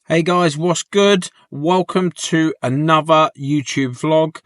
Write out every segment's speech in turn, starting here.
Hey guys, what's good? Welcome to another YouTube vlog.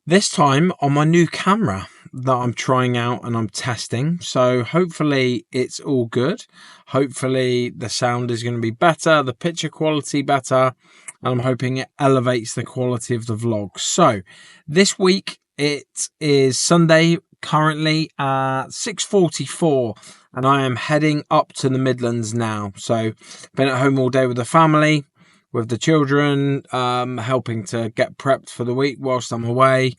This time on my new camera that I'm trying out and I'm testing. So hopefully it's all good. Hopefully the sound is going to be better, the picture quality better, and I'm hoping it elevates the quality of the vlog. So this week it is Sunday, currently at 6:44, and I am heading up to the Midlands now. So been at home all day with the family, with the children, helping to get prepped for the week whilst I'm away.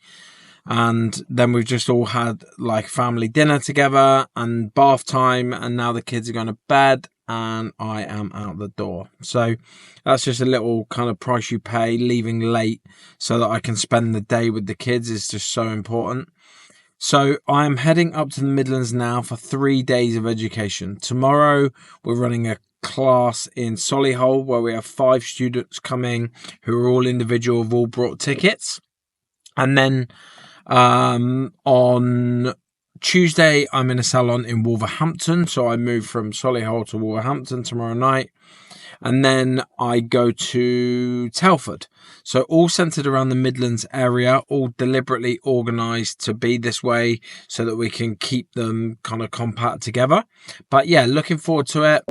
And then we've just all had like family dinner together and bath time, and now the kids are going to bed and I am out the door. So that's just a little kind of price you pay leaving late so that I can spend the day with the kids is just so important. So I'm heading up to the Midlands now for 3 days of education. Tomorrow we're running a class in Solihull where we have 5 students coming who are all individual, have all brought tickets. And then on Tuesday I'm in a salon in Wolverhampton, so I move from Solihull to Wolverhampton tomorrow night. And then I go to Telford. So all centered around the Midlands area, all deliberately organized to be this way so that we can keep them kind of compact together. But yeah, looking forward to it.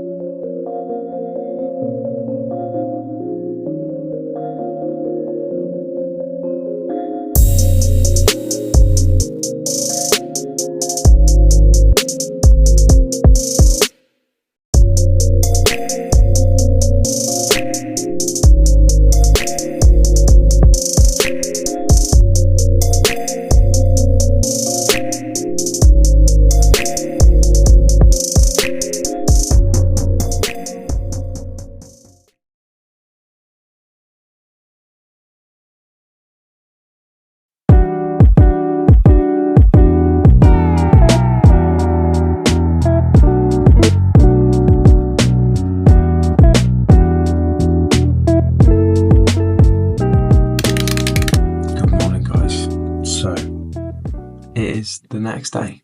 It is the next day.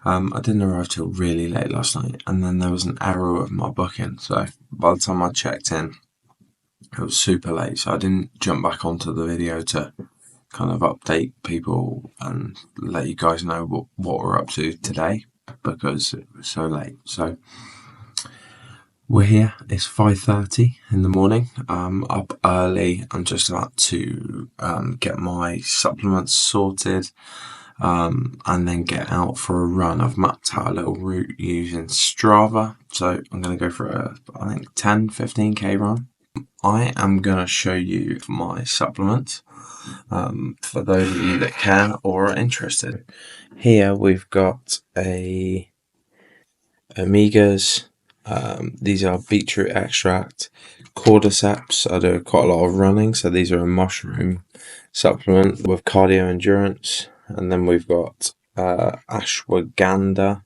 I didn't arrive till really late last night, and then there was an error with my booking, so by the time I checked in it was super late, so I didn't jump back onto the video to kind of update people and let you guys know what we're up to today because it was so late. So we're here. It's 5:30 in the morning. I'm up early. I'm just about to get my supplements sorted and then get out for a run. I've mapped out a little route using Strava, so I'm going to go for a, I think, 10-15k run. I am going to show you my supplements for those of you that can or are interested. Here we've got a Omegas. These are beetroot extract, cordyceps. I do quite a lot of running, so these are a mushroom supplement with cardio endurance. And then we've got ashwagandha,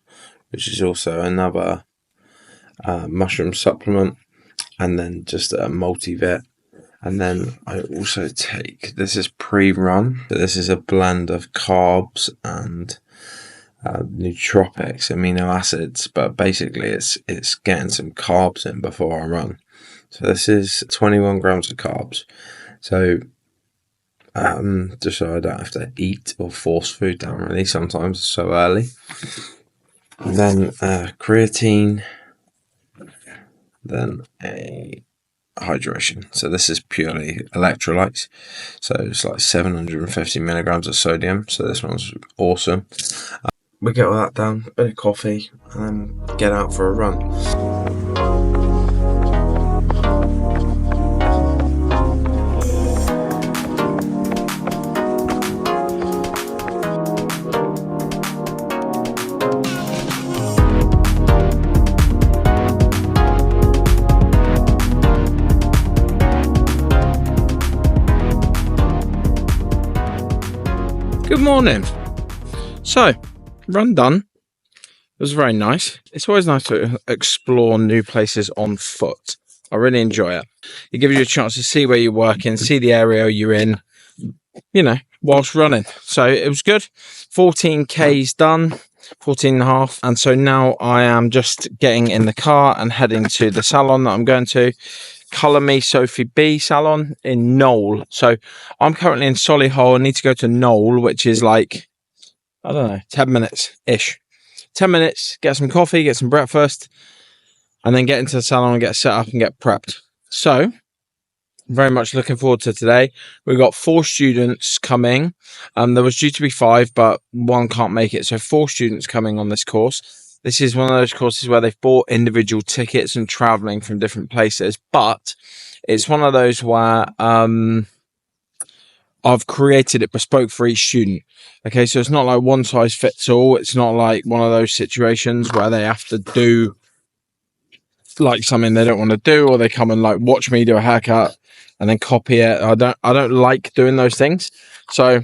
which is also another mushroom supplement, and then just a multivit. And then I also take, this is pre-run, but this is a blend of carbs and nootropics, amino acids, but basically it's getting some carbs in before I run. So this is 21 grams of carbs. So just so I don't have to eat or force food down really sometimes so early. And then creatine, then a hydration. So this is purely electrolytes, so it's like 750 milligrams of sodium, so this one's awesome. We get all that down, a bit of coffee, and then get out for a run. Good morning. So, run done. It was very nice. It's always nice to explore new places on foot. I really enjoy it. It gives you a chance to see where you're working, see the area you're in, you know, whilst running. So it was good. 14Ks done, 14 and a half. And so now I am just getting in the car and heading to the salon that I'm going to. Colour Me Sophie B salon in Knowle. So I'm currently in Solihull. I need to go to Knowle, which is like, I don't know, 10 minutes-ish. 10 minutes, get some coffee, get some breakfast, and then get into the salon and get set up and get prepped. So, very much looking forward to today. We've got 4 students coming. There was due to be 5, but 1 can't make it. So 4 students coming on this course. This is one of those courses where they've bought individual tickets and traveling from different places. But it's one of those where I've created it bespoke for each student. Okay, so it's not like one size fits all. It's not like one of those situations where they have to do like something they don't want to do, or they come and like watch me do a haircut and then copy it. I don't like doing those things. So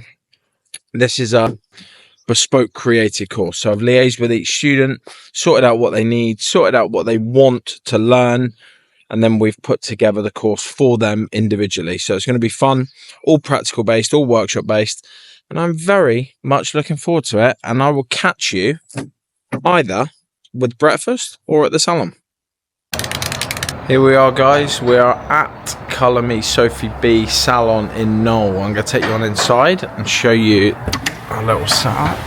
this is a bespoke created course. So I've liaised with each student, sorted out what they need, sorted out what they want to learn, and then we've put together the course for them individually. So it's going to be fun, all practical based, all workshop based, and I'm very much looking forward to it. And I will catch you either with breakfast or at the salon. Here we are, guys. We are at Colour Me Sophie B salon in Knowle. I'm going to take you on inside and show you our little setup.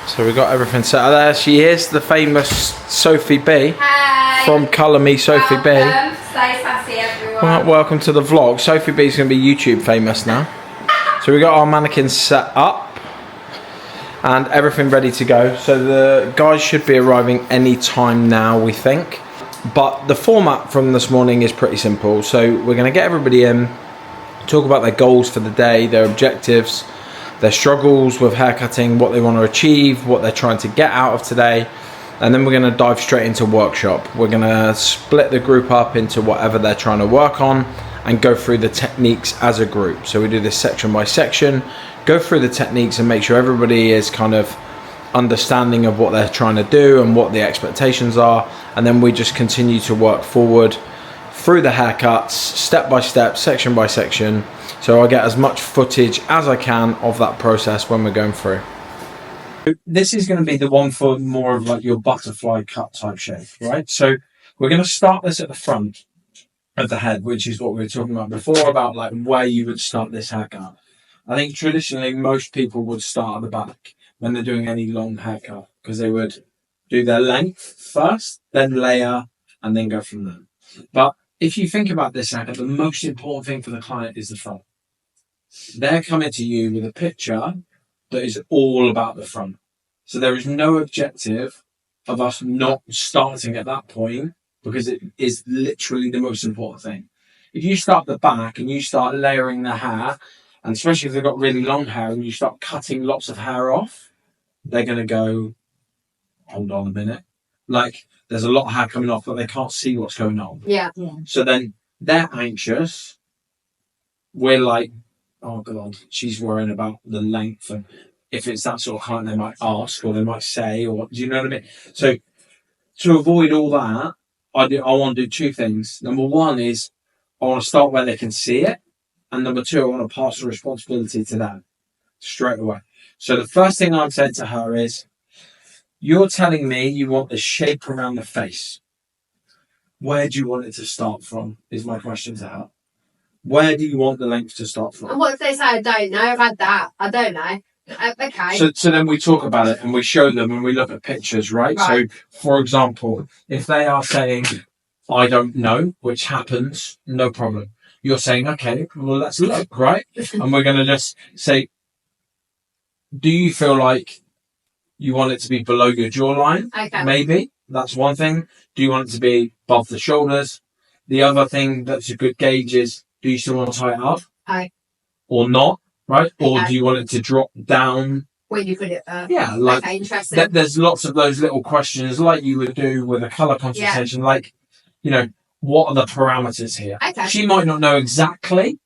So we've got everything set up. There she is, the famous Sophie B. Hi. From Colour Me Sophie B. Stay sassy, everyone. Welcome to the vlog. Sophie B is going to be YouTube famous now. So we got our mannequins set up and everything ready to go. So the guys should be arriving any time now, we think. But the format from this morning is pretty simple. So we're going to get everybody in, talk about their goals for the day, their objectives, their struggles with haircutting, what they want to achieve, what they're trying to get out of today. And then we're going to dive straight into workshop. We're going to split the group up into whatever they're trying to work on and go through the techniques as a group. So we do this section by section, go through the techniques and make sure everybody is kind of understanding of what they're trying to do and what the expectations are. And then we just continue to work forward through the haircuts, step by step, section by section. So I get as much footage as I can of that process when we're going through. This is going to be the one for more of like your butterfly cut type shape, right? So we're going to start this at the front of the head, which is what we were talking about before, about like where you would start this haircut. I think traditionally most people would start at the back when they're doing any long haircut, because they would do their length first, then layer, and then go from there. But if you think about this haircut, the most important thing for the client is the front. They're coming to you with a picture that is all about the front. So there is no objective of us not starting at that point, because it is literally the most important thing. If you start at the back and you start layering the hair, and especially if they've got really long hair and you start cutting lots of hair off, they're going to go, hold on a minute. Like, there's a lot of hair coming off, but they can't see what's going on. Yeah. So then they're anxious. We're like, oh God, she's worrying about the length. And if it's that sort of client, they might ask, or they might say, or do you know what I mean? So to avoid all that, I want to do 2 things. Number 1 is I want to start where they can see it. And number 2, I want to pass the responsibility to them straight away. So the first thing I've said to her is, you're telling me you want the shape around the face. Where do you want it to start from, is my question to her. Where do you want the length to start from? And what if they say, I don't know, I've had that, I don't know. Okay. So then we talk about it and we show them and we look at pictures, right? So, for example, if they are saying, I don't know, which happens, no problem. You're saying, okay, well, let's look, right? And we're going to just say, do you feel like you want it to be below your jawline? Okay. Maybe. That's one thing. Do you want it to be above the shoulders? The other thing that's a good gauge is, do you still want to tie it up? Okay. Or not, right? Or Okay. do you want it to drop down? When you put it Yeah, like, okay, interesting. There's lots of those little questions like you would do with a colour consultation, like, you know, what are the parameters here? Okay. She might not know exactly,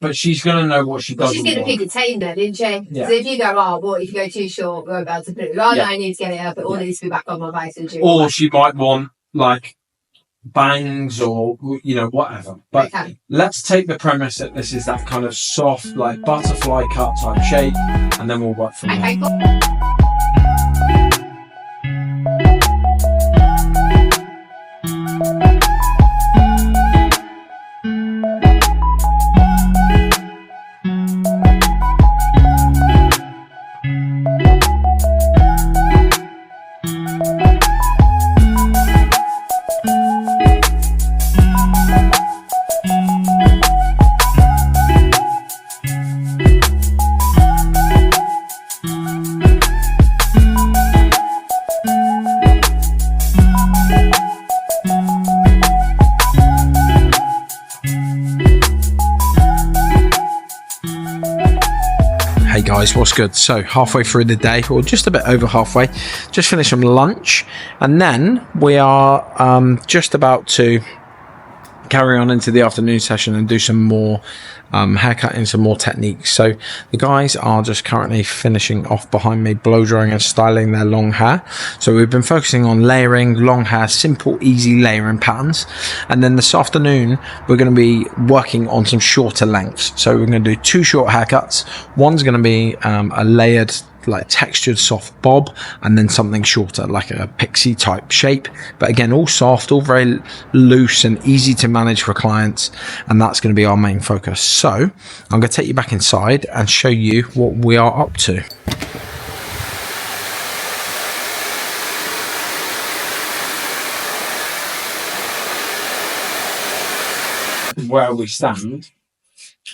but she's going to know what she doesn't She's going to want. pick a team then, isn't she? Yeah. So if you go, oh, well, if you go too short, we're about to put it, oh, no, I need to get it up, it all needs to be back on my face. And Or she might want, like, bangs or, you know, whatever. But let's take the premise that this is that kind of soft, like, butterfly cut type shape, and then we'll work from there. Cool. guys, what's good? So halfway through the day, or just a bit over halfway, just finished some lunch, and then we are just about to carry on into the afternoon session and do some more haircutting, some more techniques. So the guys are just currently finishing off behind me, blow drying and styling their long hair. So we've been focusing on layering long hair, simple, easy layering patterns. And then this afternoon, we're going to be working on some shorter lengths. So we're going to do 2 short haircuts. One's going to be a layered, like textured soft bob, and then something shorter like a pixie type shape, but again all soft, all very loose and easy to manage for clients, and that's going to be our main focus. So I'm going to take you back inside and show you what we are up to. Where we stand,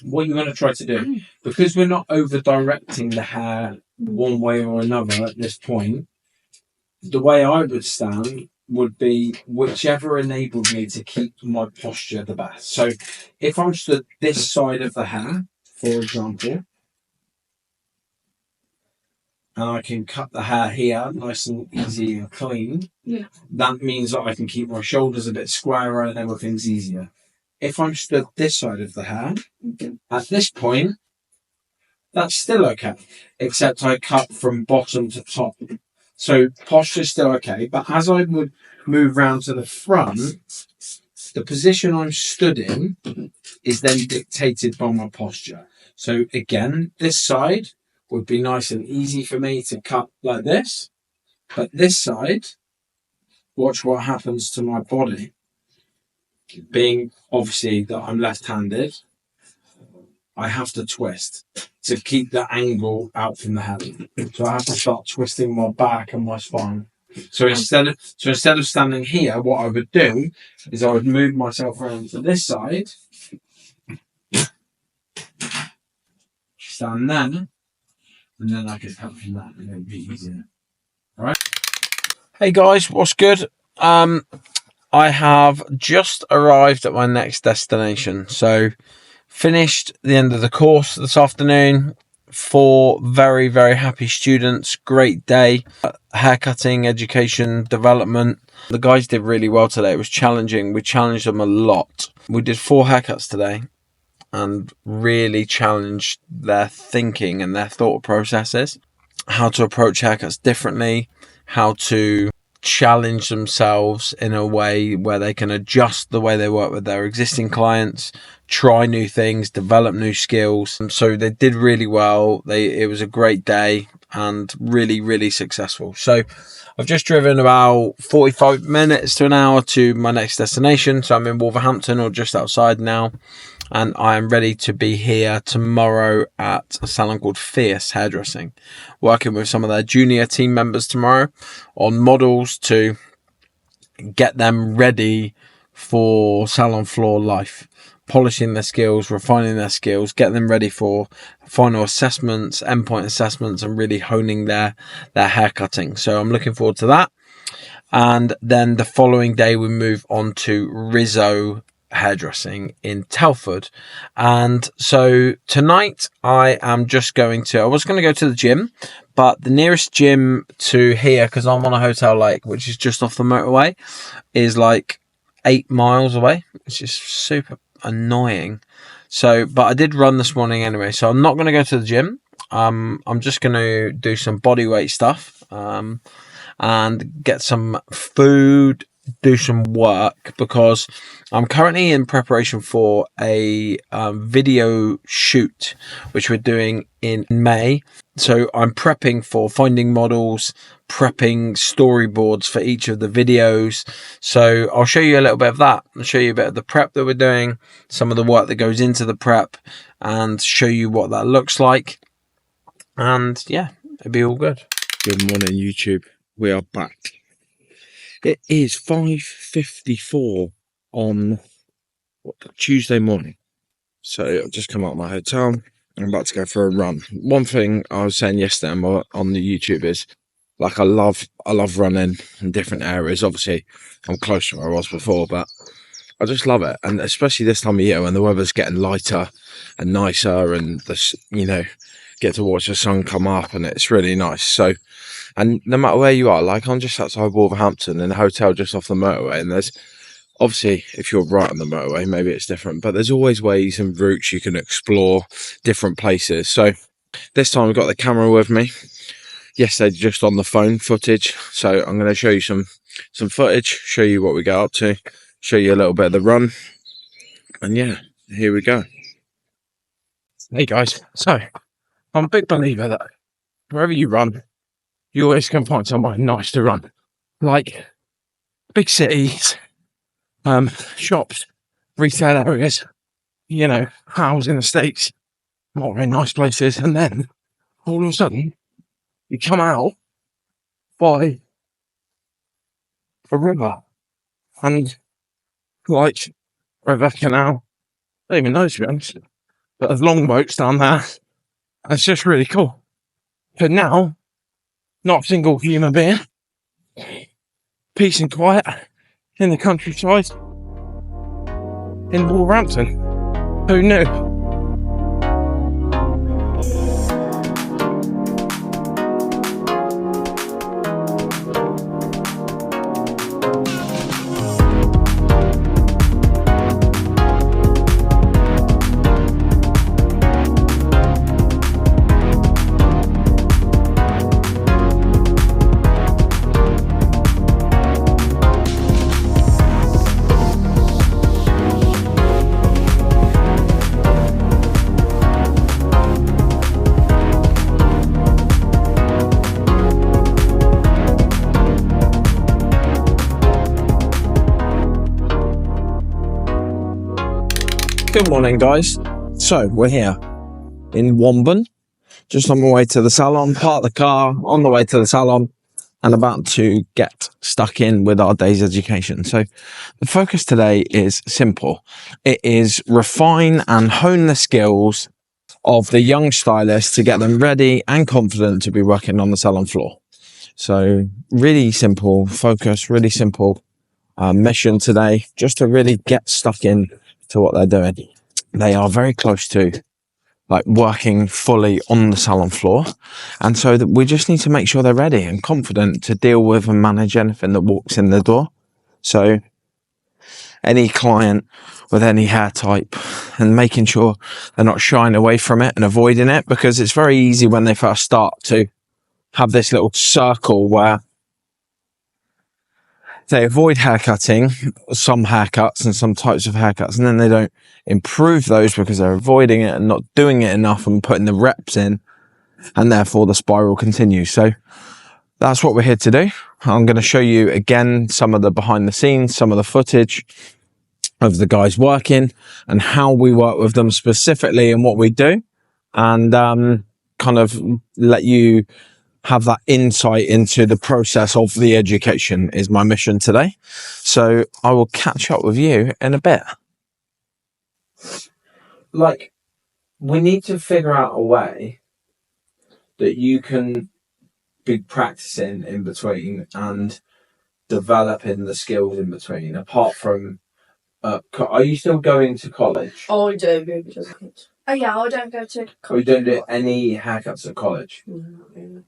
what you're going to try to do, because we're not over directing the hair one way or another at this point, the way I would stand would be whichever enabled me to keep my posture the best. So if I'm stood this side of the hair, for example, and I can cut the hair here nice and easy and clean, that means that I can keep my shoulders a bit squarer and everything's easier. If I'm stood this side of the hair, at this point, that's still okay, except I cut from bottom to top. So posture's still okay, but as I would move round to the front, the position I'm stood in is then dictated by my posture. So again, this side would be nice and easy for me to cut like this, but this side, watch what happens to my body. Being obviously that I'm left-handed, I have to twist to keep the angle out from the head. So I have to start twisting my back and my spine. So instead of standing here, what I would do is I would move myself around to this side, stand there, and then I could cut from that, and it'd be easier. All right. Hey guys, what's good? I have just arrived at my next destination. So finished the end of the course this afternoon. 4 very, very happy students. Great day. Haircutting, education, development. The guys did really well today. It was challenging. We challenged them a lot. We did 4 haircuts today and really challenged their thinking and their thought processes. How to approach haircuts differently. How to challenge themselves in a way where they can adjust the way they work with their existing clients, try new things, develop new skills. So they did really well. It was a great day and really, really successful. So I've just driven about 45 minutes to an hour to my next destination. So I'm in Wolverhampton, or just outside now, and I am ready to be here tomorrow at a salon called Fierce Hairdressing, working with some of their junior team members tomorrow on models to get them ready for salon floor life, polishing their skills, refining their skills, get them ready for final assessments, endpoint assessments, and really honing their hair cutting. So I'm looking forward to that. And then the following day we move on to Rizzo Hairdressing in Telford. And so tonight I am just going to, I was going to go to the gym, but the nearest gym to here, because I'm on a hotel lake, which is just off the motorway, is like 8 miles away, which is super annoying. So, but I did run this morning anyway, so I'm not going to go to the gym. I'm just going to do some body weight stuff, and get some food, do some work, because I'm currently in preparation for a video shoot which we're doing in May. So I'm prepping for finding models, prepping storyboards for each of the videos. So I'll show you a little bit of that. I'll show you a bit of the prep that we're doing, some of the work that goes into the prep, and show you what that looks like. And yeah, it'll be all good. Good morning, YouTube. We are back. It is 5:54 on Tuesday morning. So I've just come out of my hotel. I'm about to go for a run. One thing I was saying yesterday on the YouTube is, like, I love running in different areas. Obviously, I'm close to where I was before, but I just love it. And especially this time of year when the weather's getting lighter and nicer, and get to watch the sun come up, and it's really nice. So, and no matter where you are, like I'm just outside Wolverhampton in a hotel just off the motorway, and there's obviously, if you're right on the motorway, maybe it's different, but there's always ways and routes you can explore different places. So this time I've got the camera with me. Yesterday just on the phone footage, so I'm going to show you some footage, show you what we get up to, show you a little bit of the run, and yeah, here we go. Hey guys, so I'm a big believer that wherever you run, you always can find somewhere nice to run, like big cities, shops, retail areas, you know, housing estates, not very nice places, and then all of a sudden you come out by a river and like river canal. I don't even know, to be honest, but there's longboats down there. It's just really cool. But now, not a single human being, peace and quiet in the countryside in Wolverhampton. Who knew? Good morning, guys. So we're here in Womben, just on the way to the salon, parked the car on the way to the salon and about to get stuck in with our day's education. So the focus today is simple. It is refine and hone the skills of the young stylists to get them ready and confident to be working on the salon floor. So really simple focus, really simple mission today, just to really get stuck in to what they're doing. They are very close to like working fully on the salon floor, and so that we just need to make sure they're ready and confident to deal with and manage anything that walks in the door. So any client with any hair type, and making sure they're not shying away from it and avoiding it, because it's very easy when they first start to have this little circle where they avoid haircutting, some haircuts and some types of haircuts, and then they don't improve those because they're avoiding it and not doing it enough and putting the reps in, and therefore the spiral continues. So that's what we're here to do. I'm going to show you again some of the behind the scenes, some of the footage of the guys working and how we work with them specifically and what we do, and kind of let you have that insight into the process of the education is my mission today. So I will catch up with you in a bit. Like, we need to figure out a way that you can be practicing in between and developing the skills in between, apart from are you still going to college? Oh, I do go to college. Oh yeah, I don't go to college. We don't do any haircuts at college? No, not really.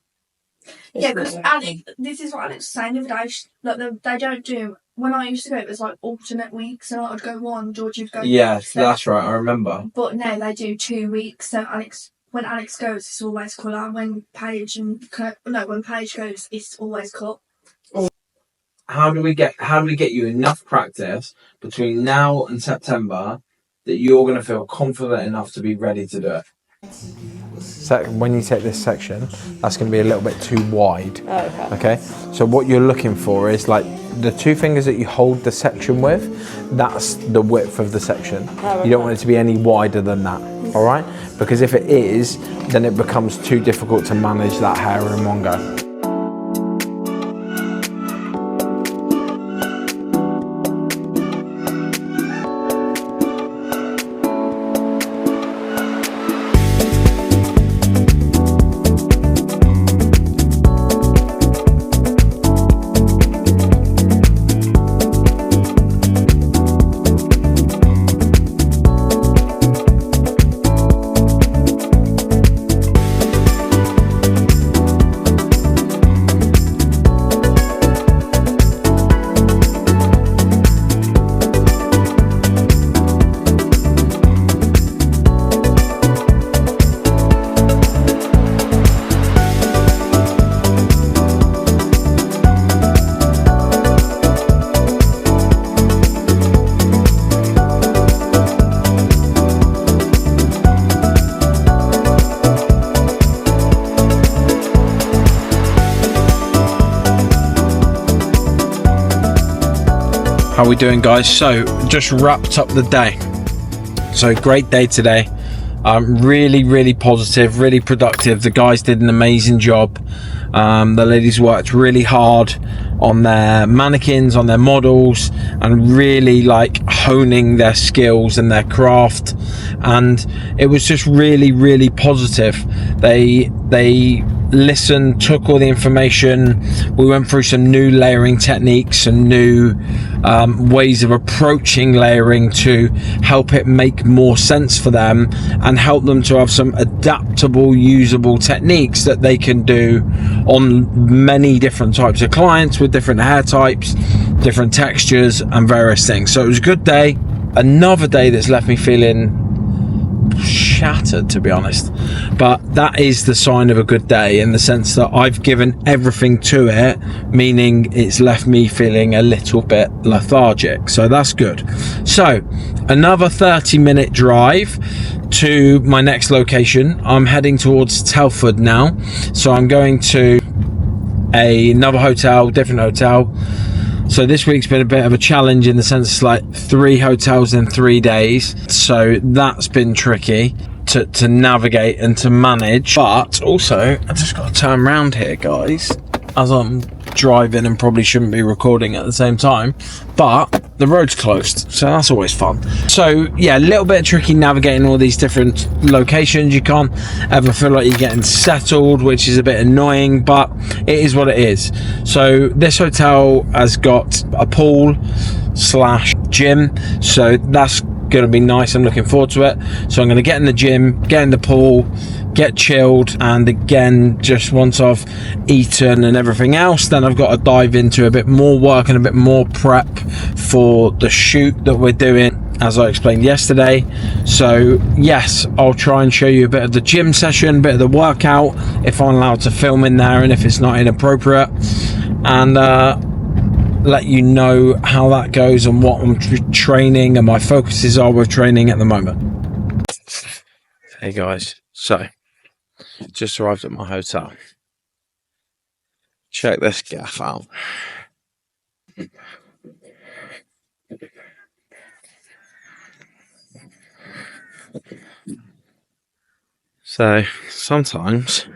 Yeah, because Alex, this is what Alex was saying the other day. Like they don't do. When I used to go, it was like alternate weeks, and I would go one, George would go. Yes, that's right. I remember. But no, they do 2 weeks. So when Alex goes, it's always colour. When Paige goes, it's always cut. How do we get you enough practice between now and September that you're going to feel confident enough to be ready to do it? So when you take this section, that's going to be a little bit too wide. Oh, okay. So what you're looking for is like the two fingers that you hold the section with, that's the width of the section. Oh, okay. You don't want it to be any wider than that, all right? Because if it is, then it becomes too difficult to manage that hair in one go. How we doing, guys? So just wrapped up the day. So great day today. Really positive, really productive. The guys did an amazing job. The ladies worked really hard on their mannequins, on their models, and really like honing their skills and their craft. And it was just really positive. They listened, took all the information. We went through some new layering techniques and new ways of approaching layering to help it make more sense for them and help them to have some adaptable, usable techniques that they can do on many different types of clients with different hair types, different textures and various things. So it was a good day. Another day that's left me feeling shattered, to be honest, but that is the sign of a good day, in the sense that I've given everything to it, meaning it's left me feeling a little bit lethargic, so that's good. So another 30-minute drive to my next location. I'm heading towards Telford now, so I'm going to another hotel, different hotel. So this week's been a bit of a challenge, in the sense it's like 3 hotels in 3 days. So that's been tricky to navigate and to manage. But also, I just got to turn around here, guys, as I'm driving and probably shouldn't be recording at the same time. But the road's closed, so that's always fun. So yeah, a little bit tricky navigating all these different locations. You can't ever feel like you're getting settled, which is a bit annoying, but it is what it is. So this hotel has got a pool / gym, so that's gonna be nice. I'm looking forward to it. So I'm gonna get in the gym, get in the pool, get chilled, and again, just once I've eaten and everything else, then I've got to dive into a bit more work and a bit more prep for the shoot that we're doing, as I explained yesterday. So yes, I'll try and show you a bit of the gym session, a bit of the workout, if I'm allowed to film in there and if it's not inappropriate, and let you know how that goes and what I'm training and my focuses are with training at the moment. Hey guys, so just arrived at my hotel. Check this gaff out. So sometimes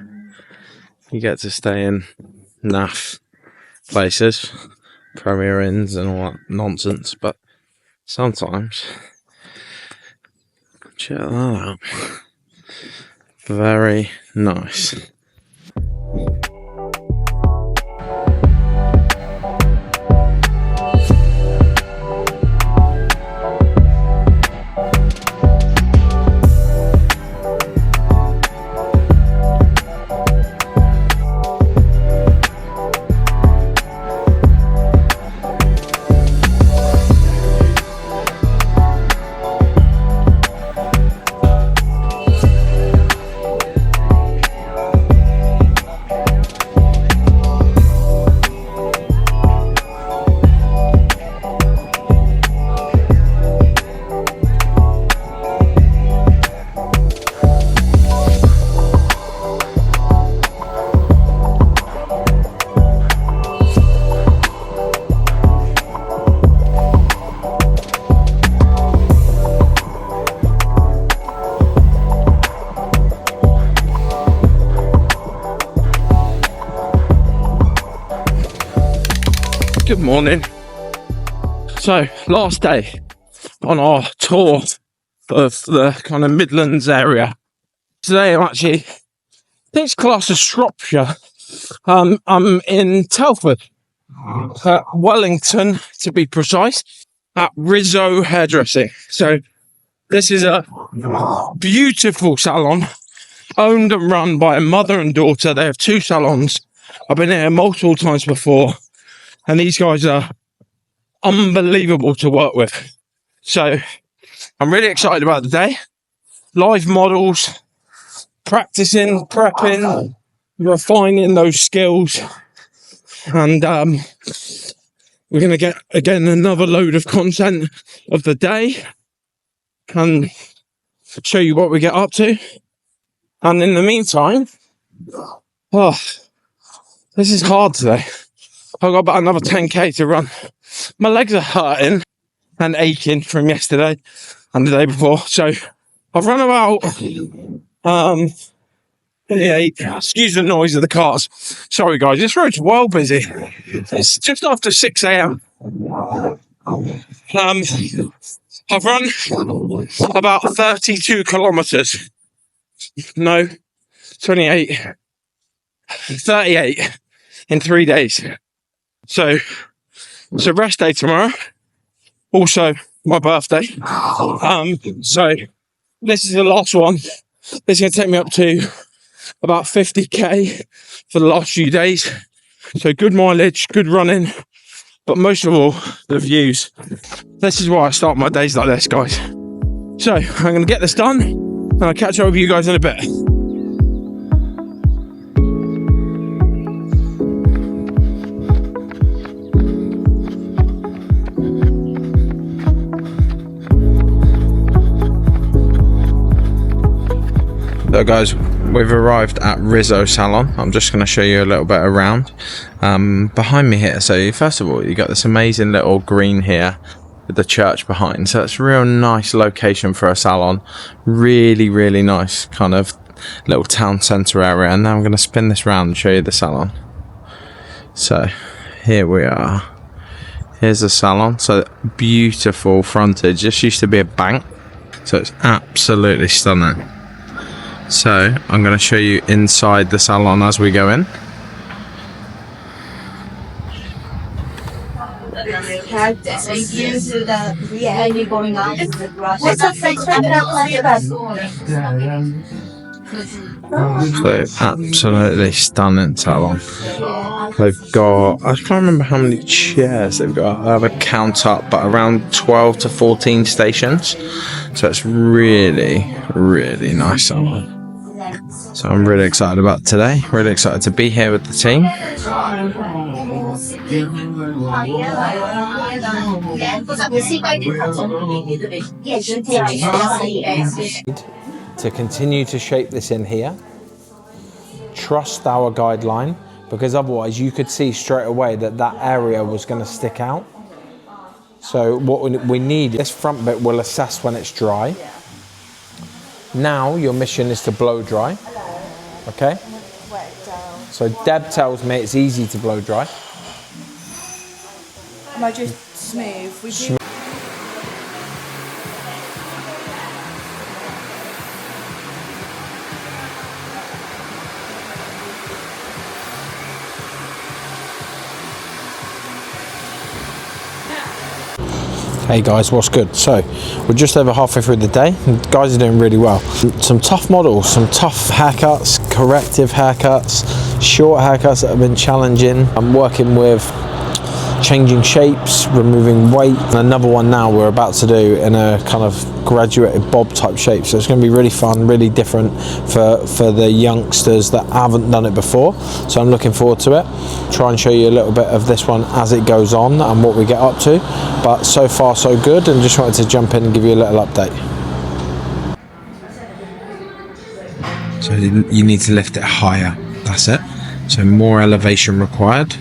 you get to stay in naff places, Premier Inns and all that nonsense, but sometimes, check that out, very nice. Good morning. So last day on our tour of the kind of Midlands area. Today I'm actually, I think it's classed as Shropshire. I'm in Telford, Wellington to be precise, at Rizzo Hairdressing. So this is a beautiful salon owned and run by a mother and daughter. They have 2 salons. I've been here multiple times before, and these guys are unbelievable to work with. So I'm really excited about the day. Live models, practicing, prepping, refining those skills, and we're going to get again another load of content of the day and show you what we get up to. And in the meantime, this is hard today. I've got about another 10k to run my legs are hurting and aching from yesterday and the day before. So I've run about, excuse the noise of the cars. Sorry guys, this road's well busy. It's just after 6 a.m. I've run about 32 kilometers. No, 28, 38 in 3 days. So it's a rest day tomorrow. Also my birthday. So this is the last one. This is going to take me up to about 50k for the last few days. So good mileage, good running, but most of all, the views. This is why I start my days like this, guys. So I'm going to get this done and I'll catch up with you guys in a bit. So guys, we've arrived at Rizzo Salon. I'm just going to show you a little bit around behind me here. So first of all, you got this amazing little green here with the church behind. So it's a real nice location for a salon. Really, really nice kind of little town centre area. And now I'm going to spin this around and show you the salon. So here we are. Here's the salon. So beautiful frontage. This used to be a bank. So it's absolutely stunning. So I'm going to show you inside the salon as we go in. So absolutely stunning salon. They've got, I can't remember how many chairs they've got. I haven't count up, but around 12 to 14 stations. So it's really, really nice salon. So I'm really excited about today. Really excited to be here with the team. To continue to shape this in here, trust our guideline, because otherwise you could see straight away that that area was going to stick out. So what we need, this front bit will assess when it's dry. Now your mission is to blow dry. Okay? So Deb tells me it's easy to blow dry. Am I just smooth? Hey guys, what's good? So we're just over halfway through the day and guys are doing really well. Some tough models, some tough haircuts, corrective haircuts, short haircuts that have been challenging. I'm working with changing shapes, removing weight, and another one now we're about to do in a kind of graduated bob type shape. So it's going to be really fun, really different for the youngsters that haven't done it before. So I'm looking forward to it. Try and show you a little bit of this one as it goes on and what we get up to. But so far so good, and just wanted to jump in and give you a little update. So you need to lift it higher, that's it. So more elevation required.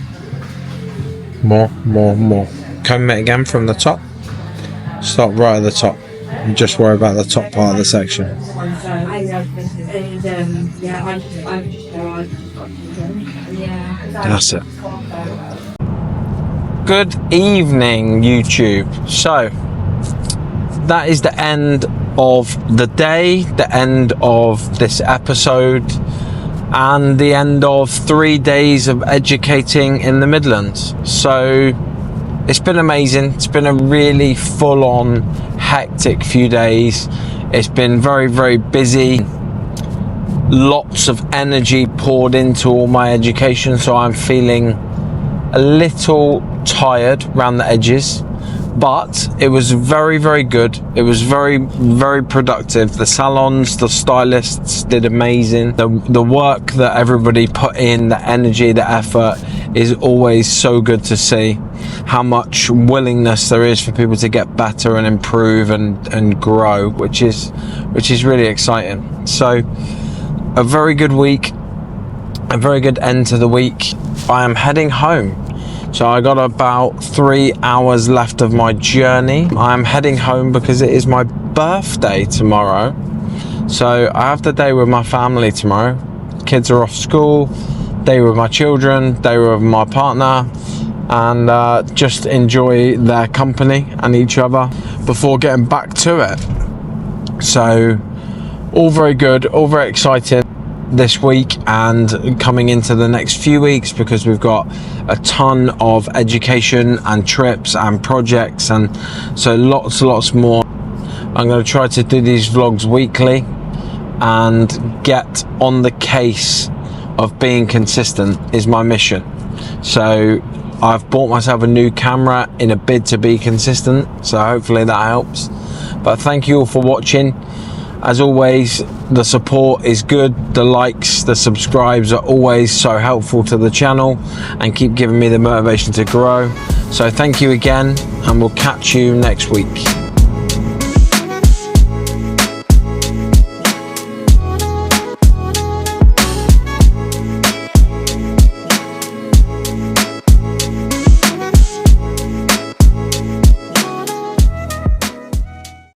More. Comb it again from the top. Start right at the top. And just worry about the top part of the section. That's it. Good evening, YouTube. So that is the end of the day, the end of this episode, and the end of 3 days of educating in the Midlands. So it's been amazing. It's been a really full-on hectic few days. It's been very, very busy. Lots of energy poured into all my education, so I'm feeling a little tired around the edges, but it was very, very good. It was very, very productive. The salons, the stylists did amazing. The work that everybody put in, the energy, the effort is always so good to see. How much willingness there is for people to get better and improve and grow, which is really exciting. So a very good week, a very good end to the week. I am heading home So I got about 3 hours left of my journey. I'm heading home because it is my birthday tomorrow. So I have the day with my family tomorrow. Kids are off school, day with my children, day with my partner, and just enjoy their company and each other before getting back to it. So all very good, all very exciting this week and coming into the next few weeks, because we've got a ton of education and trips and projects, and so lots more. I'm going to try to do these vlogs weekly and get on the case of being consistent is my mission. So I've bought myself a new camera in a bid to be consistent, so hopefully that helps. But thank you all for watching. As always, the support is good, the likes, the subscribes are always so helpful to the channel and keep giving me the motivation to grow. So thank you again, and we'll catch you next week.